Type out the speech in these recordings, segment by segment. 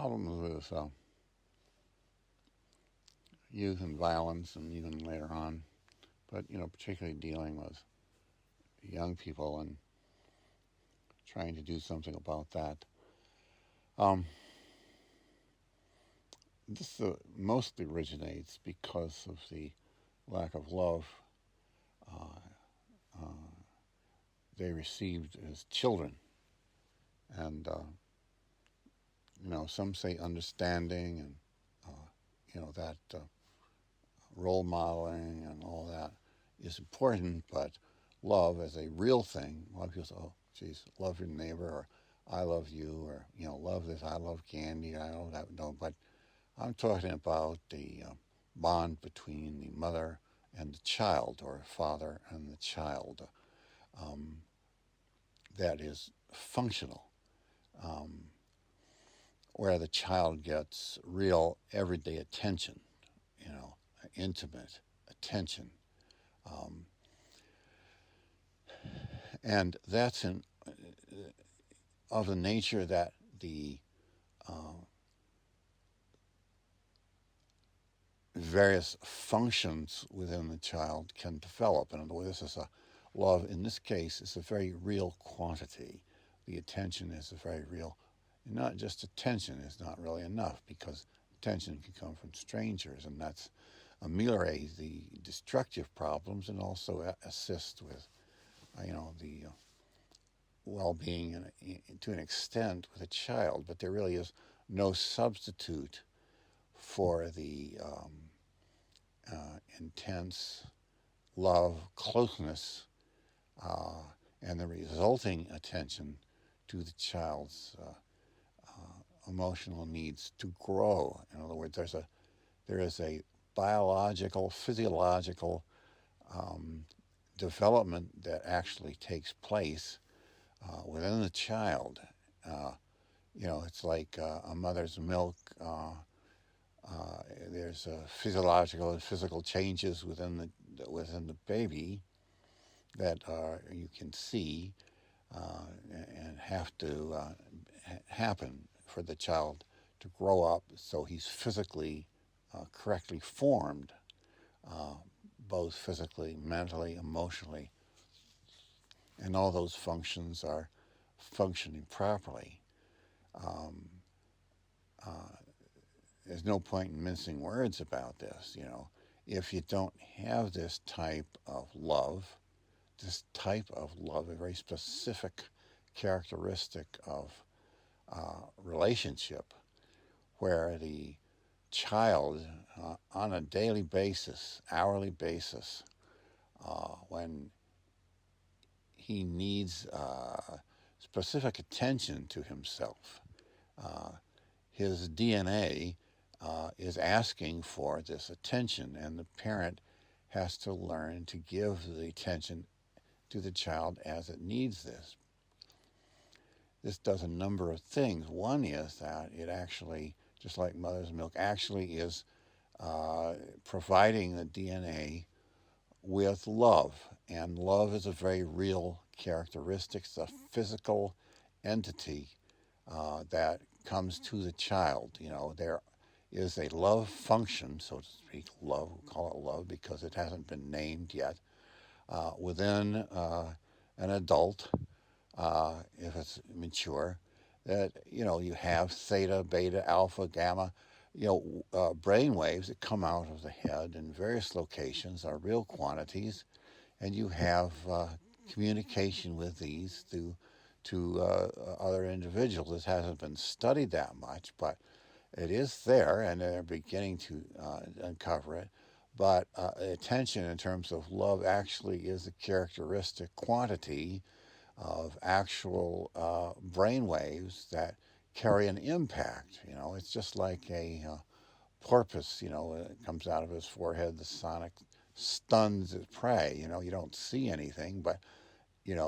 problems with youth and violence, and even later on, but particularly dealing with young people and trying to do something about that. Um, this mostly originates because of the lack of love uh, uh, they received as children, and some say understanding and that role modeling and all that is important, but love as a real thing. A lot of people say, "Oh, geez, love your neighbor," or "I love you," or "love this." I love candy. I love that. No, but I'm talking about the bond between the mother and the child, or father and the child, um, that is functional, um, where the child gets real everyday attention, you know, intimate attention. Um, and that's of the nature that the uh, various functions within the child can develop. In other words, this is a love, in this case, is a very real quantity. The attention is a very real, not just attention is not really enough, because attention can come from strangers, and that's ameliorate the destructive problems and also assist with, the well-being to an extent with a child. But there really is no substitute for the intense love, closeness, uh, and the resulting attention to the child's emotional needs to grow. In other words, there is a biological, physiological um, development that actually takes place within the child. Uh, it's like a mother's milk. There's physiological and physical changes within the baby that you can see and have to happen for the child to grow up so he's physically correctly formed, uh, both physically, mentally, emotionally, and all those functions are functioning properly. Um, uh, there's no point in mincing words about this. If you don't have this type of love, a very specific characteristic of relationship, where the child, on a daily basis, hourly basis, when he needs specific attention to himself, uh, his DNA is asking for this attention, and the parent has to learn to give the attention to the child as it needs this. This does a number of things. One is that it actually, just like mother's milk, actually is providing the DNA with love. And love is a very real characteristic. It's a physical entity that comes to the child. There is a love function, so to speak, love, we'll call it love because it hasn't been named yet, within an adult, if it's mature, that you have theta, beta, alpha, gamma, brain waves that come out of the head in various locations are real quantities, and you have communication with these to other individuals. This hasn't been studied that much, but it is there, and they're beginning to uncover it. But attention in terms of love actually is a characteristic quantity of actual brain waves that carry an impact. It's just like a porpoise. It comes out of his forehead. The sonic stuns its prey. You don't see anything, but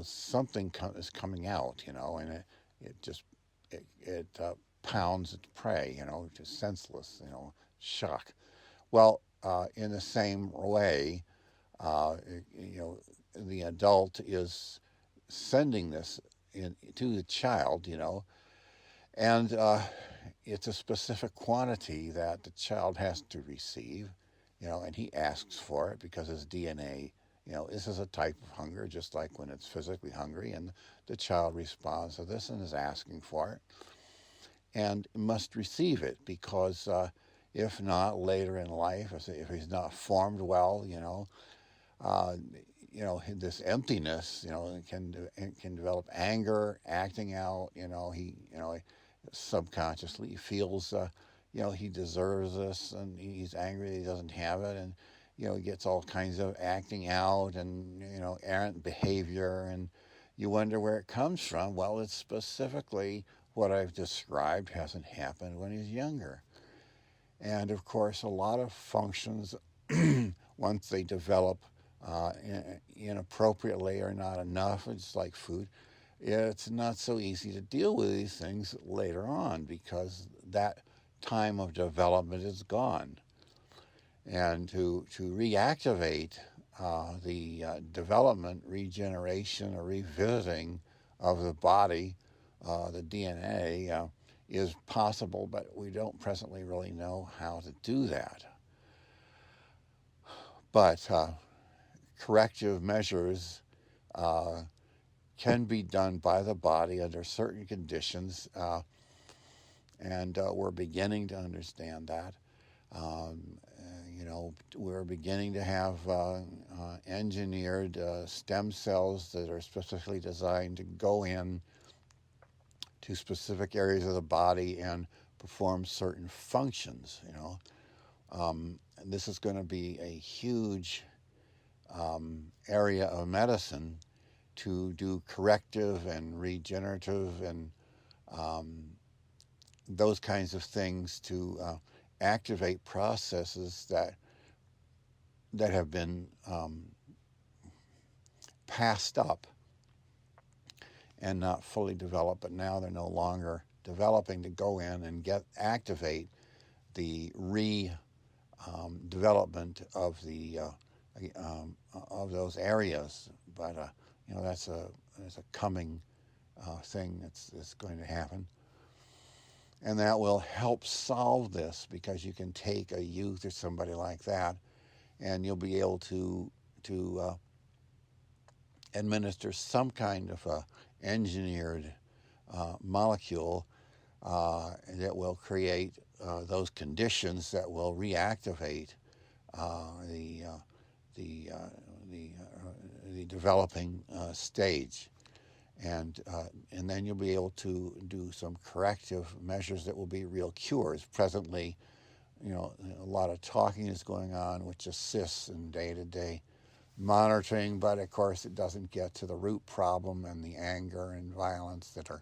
something is coming out. And it just it pounds its prey. Just senseless. Shock. Well, in the same way, the adult is sending this to the child, and it's a specific quantity that the child has to receive, and he asks for it because his DNA, this is a type of hunger, just like when it's physically hungry, and the child responds to this and is asking for it and must receive it because if not, later in life, if he's not formed well, uh, this emptiness, it can develop anger, acting out. He subconsciously feels, he deserves this, and he's angry that he doesn't have it, and he gets all kinds of acting out and errant behavior, and you wonder where it comes from. Well, it's specifically what I've described hasn't happened when he's younger. And of course, a lot of functions, once they develop inappropriately or not enough, it's like food, it's not so easy to deal with these things later on because that time of development is gone. And to reactivate the development, regeneration, or revisiting of the body, the DNA, is possible, but we don't presently really know how to do that. But corrective measures can be done by the body under certain conditions, and we're beginning to understand that. We're beginning to have engineered stem cells that are specifically designed to go in to specific areas of the body and perform certain functions. And this is going to be a huge area of medicine to do corrective and regenerative and those kinds of things to activate processes that have been passed up and not fully developed, but now they're no longer developing, to go in and activate the development of those areas. But that's a coming thing that's going to happen, and that will help solve this, because you can take a youth or somebody like that, and you'll be able to administer some kind of a engineered molecule that will create those conditions that will reactivate the developing stage, and then you'll be able to do some corrective measures that will be real cures. Presently, a lot of talking is going on, which assists in day-to-day monitoring, but of course it doesn't get to the root problem and the anger and violence that are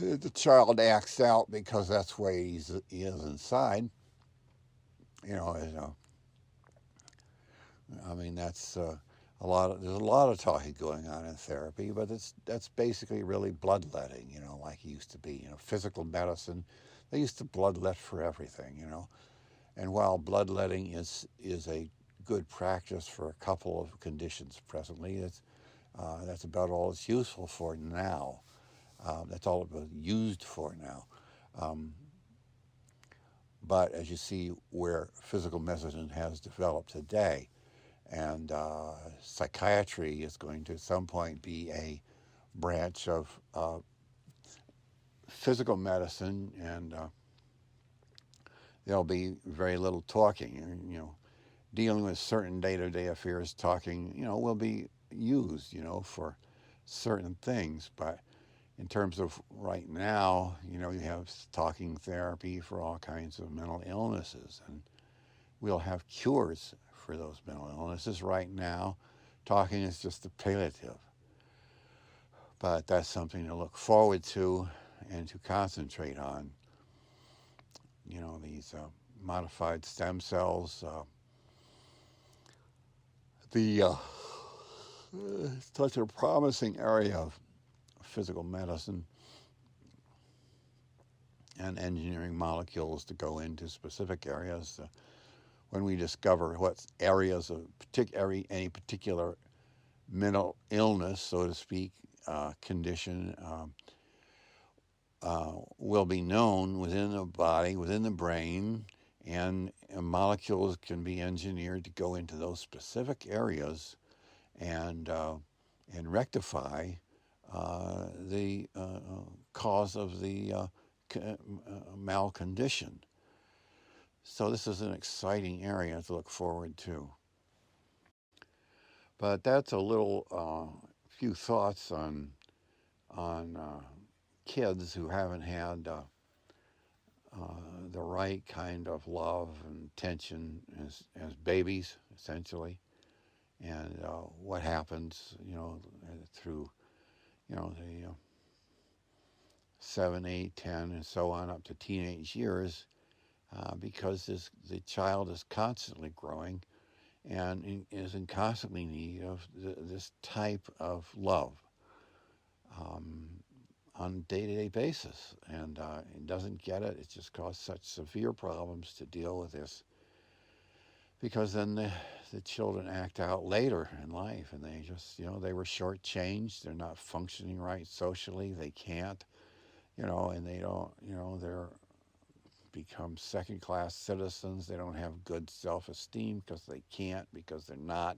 the child acts out because that's the way he is inside. I mean, that's there's a lot of talking going on in therapy, but that's basically really bloodletting, like it used to be. Physical medicine, they used to bloodlet for everything, And while bloodletting is a good practice for a couple of conditions presently, that's about all it's useful for now. That's all it was used for now. But as you see where physical medicine has developed today, and psychiatry is going to at some point be a branch of physical medicine, and there'll be very little talking. Dealing with certain day-to-day affairs, talking, will be used, for certain things. But in terms of right now, you have talking therapy for all kinds of mental illnesses, and we'll have cures for those mental illnesses. Right now, talking is just a palliative. But that's something to look forward to and to concentrate on. These modified stem cells, such a promising area of physical medicine and engineering molecules to go into specific areas. When we discover what areas of any particular mental illness, so to speak, condition will be known within the body, within the brain, and molecules can be engineered to go into those specific areas and rectify the cause of the malcondition. So this is an exciting area to look forward to. But that's a little few thoughts on kids who haven't had the right kind of love and attention as babies, essentially, and what happens, through, the 7, 8, 10, and so on up to teenage years, because the child is constantly growing and is in constantly need of this type of love um, on a day-to-day basis, and it doesn't get it. It just causes such severe problems to deal with this, because then the children act out later in life, and they just, they were shortchanged. They're not functioning right socially. They can't, and they don't, they're become second-class citizens. They don't have good self-esteem because they can't, because they're not,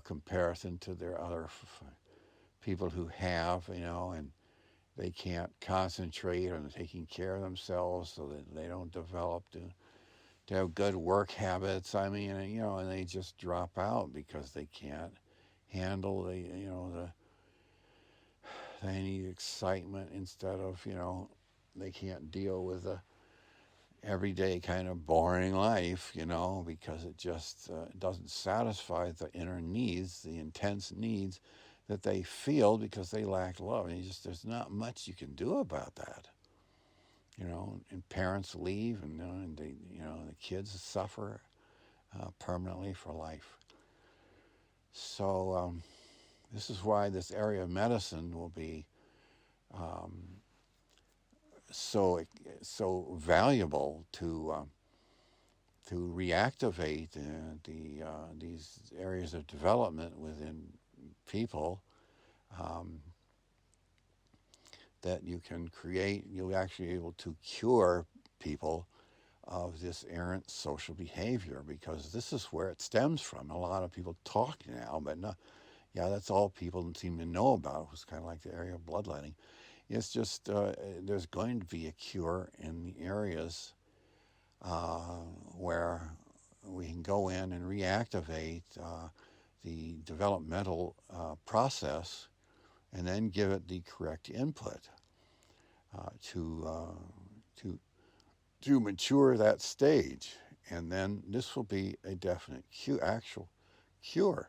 comparison to their other people who have, and they can't concentrate on taking care of themselves, so that they don't develop to have good work habits. I mean, and they just drop out because they can't handle they need excitement instead of, they can't deal with the everyday kind of boring life, because it just doesn't satisfy the inner needs, the intense needs that they feel because they lack love. And there's not much you can do about that. And parents leave, and they, the kids suffer permanently for life. So this is why this area of medicine will be um, valuable to reactivate these areas of development within people, um, that you can create. You'll actually be able to cure people of this errant social behavior, because this is where it stems from. A lot of people talk now, but no, yeah, that's all people seem to know about. It's kind of like the area of bloodletting. It's just there's going to be a cure in the areas where we can go in and reactivate the developmental process, and then give it the correct input to mature that stage, and then this will be a definite actual cure.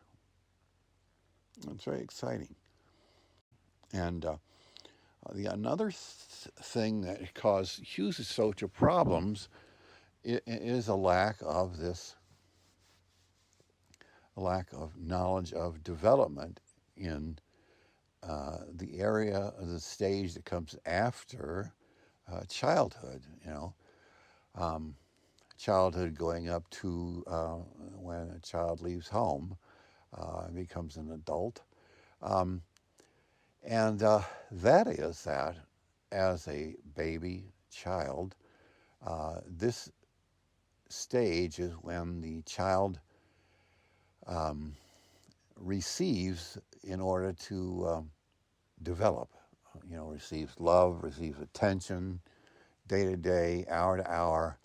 It's very exciting. And the another thing that causes huge social problems is a lack of knowledge of development in the area of the stage that comes after childhood. Um, Childhood going up to when a child leaves home and becomes an adult. Um, and that is that as a baby child, this stage is when the child um, receives in order to develop. Receives love, receives attention, day to day, hour to hour,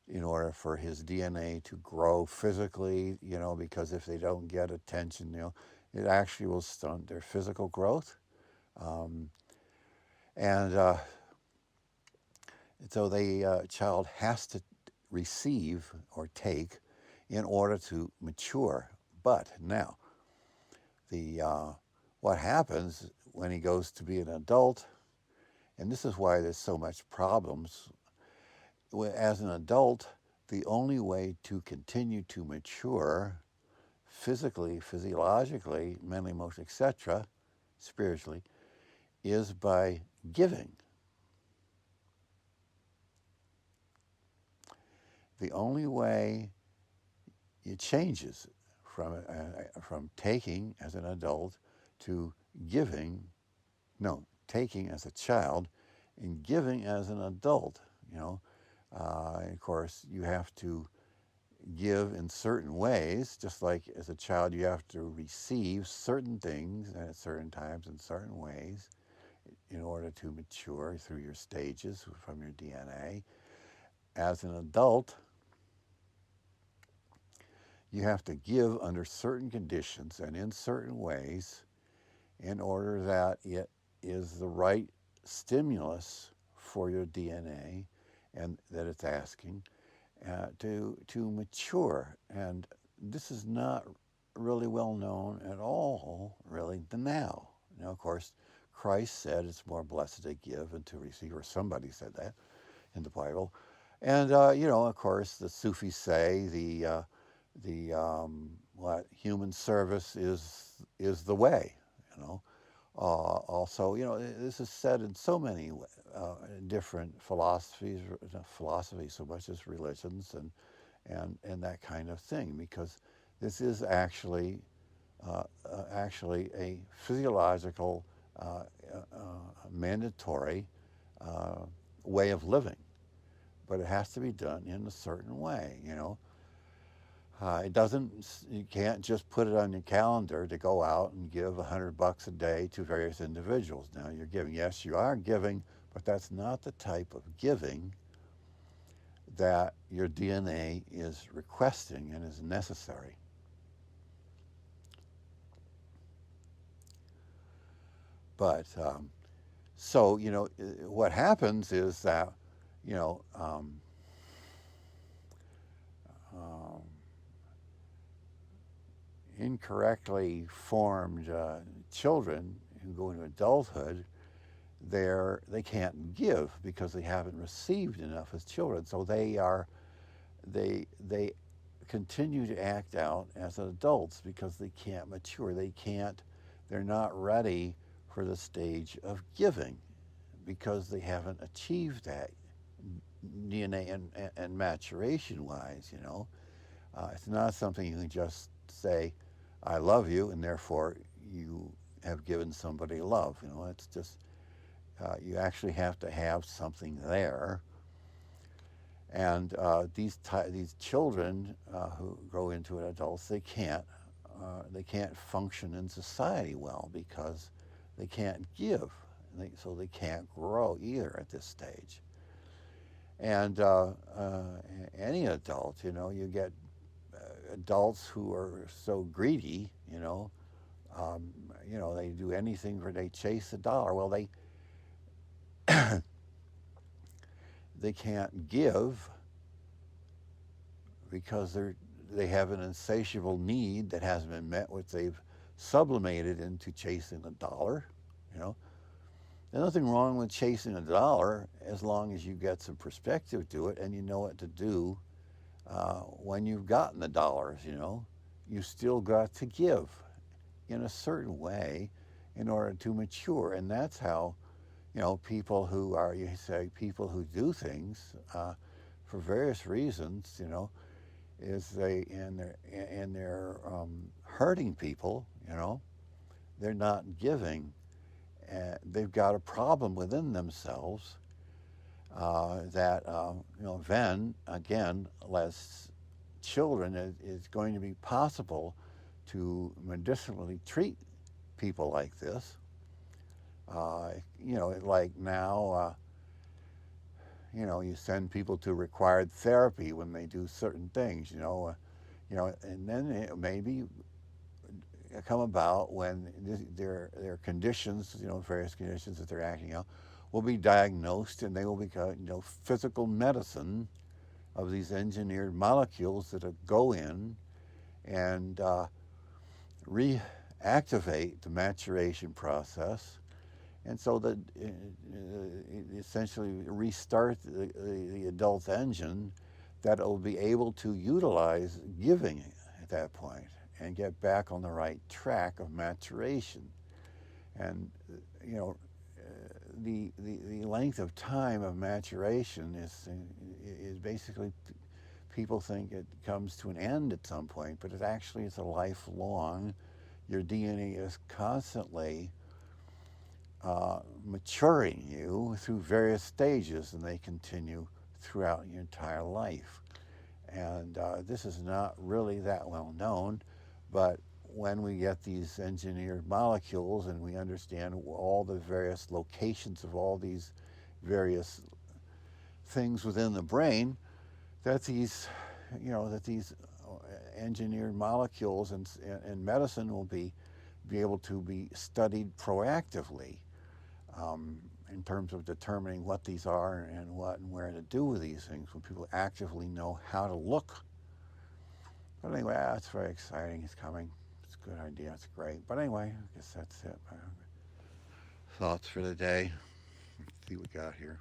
in order for his DNA to grow physically, because if they don't get attention, it actually will stunt their physical growth. Um, and so the child has to receive or take in order to mature. But now, the what happens when he goes to be an adult, and this is why there's so much problems. As an adult, the only way to continue to mature physically, physiologically, mentally, emotionally, etc., spiritually, is by giving. The only way it changes from taking as an adult to giving, no, taking as a child, in giving as an adult. You know, and of course, you have to give in certain ways, just like as a child, you have to receive certain things at certain times in certain ways in order to mature through your stages from your DNA. As an adult, you have to give under certain conditions and in certain ways in order that it is the right stimulus for your DNA and that it's asking to mature. And this is not really well known at all, really, the now. Now, of course, Christ said it's more blessed to give than to receive, or somebody said that in the Bible. And of course, the Sufis say what human service is the way. You know, also, this is said in so many different philosophies, not philosophies so much as religions and that kind of thing, because this is actually a physiological, mandatory way of living, but it has to be done in a certain way. It doesn't. You can't just put it on your calendar to go out and give $100 a day to various individuals. Now you're giving. Yes, you are giving, but that's not the type of giving that your DNA is requesting and is necessary. But so what happens is that you know um, incorrectly formed children who go into adulthood, they can't give because they haven't received enough as children. So they continue to act out as adults because they can't mature. They're not ready for the stage of giving because they haven't achieved that DNA and maturation wise. It's not something you can just say, I love you, and therefore you have given somebody love. It's just, you actually have to have something there. And these children who grow into adults, they can't function in society well because they can't give, so they can't grow either at this stage. And any adult, you get adults who are so greedy, they do anything they chase the dollar. Well, they can't give because they have an insatiable need that hasn't been met, which they've sublimated into chasing the dollar. There's nothing wrong with chasing a dollar as long as you get some perspective to it and you know what to do when you've gotten the dollars. You still got to give in a certain way in order to mature, and that's how people who do things for various reasons, is they're hurting people. They're not giving. They've got a problem within themselves that then again, as children, it's going to be possible to medicinally treat people like this. Like now, you send people to required therapy when they do certain things. And then it maybe come about when their conditions, various conditions that they're acting out, will be diagnosed, and they will become, physical medicine of these engineered molecules that go in and reactivate the maturation process, and so that essentially restart the adult engine that will be able to utilize giving at that point and get back on the right track of maturation. And the length of time of maturation is basically, people think it comes to an end at some point, but it actually is a lifelong. Your DNA is constantly maturing you through various stages, and they continue throughout your entire life. And this is not really that well known, but when we get these engineered molecules and we understand all the various locations of all these various things within the brain, that these, that these engineered molecules in medicine will be able to be studied proactively, in terms of determining what these are and what and where to do with these things when people actively know how to look. But anyway, that's very exciting. It's coming. It's a good idea. It's great. But anyway, I guess that's it. Thoughts for the day. Let's see what we got here.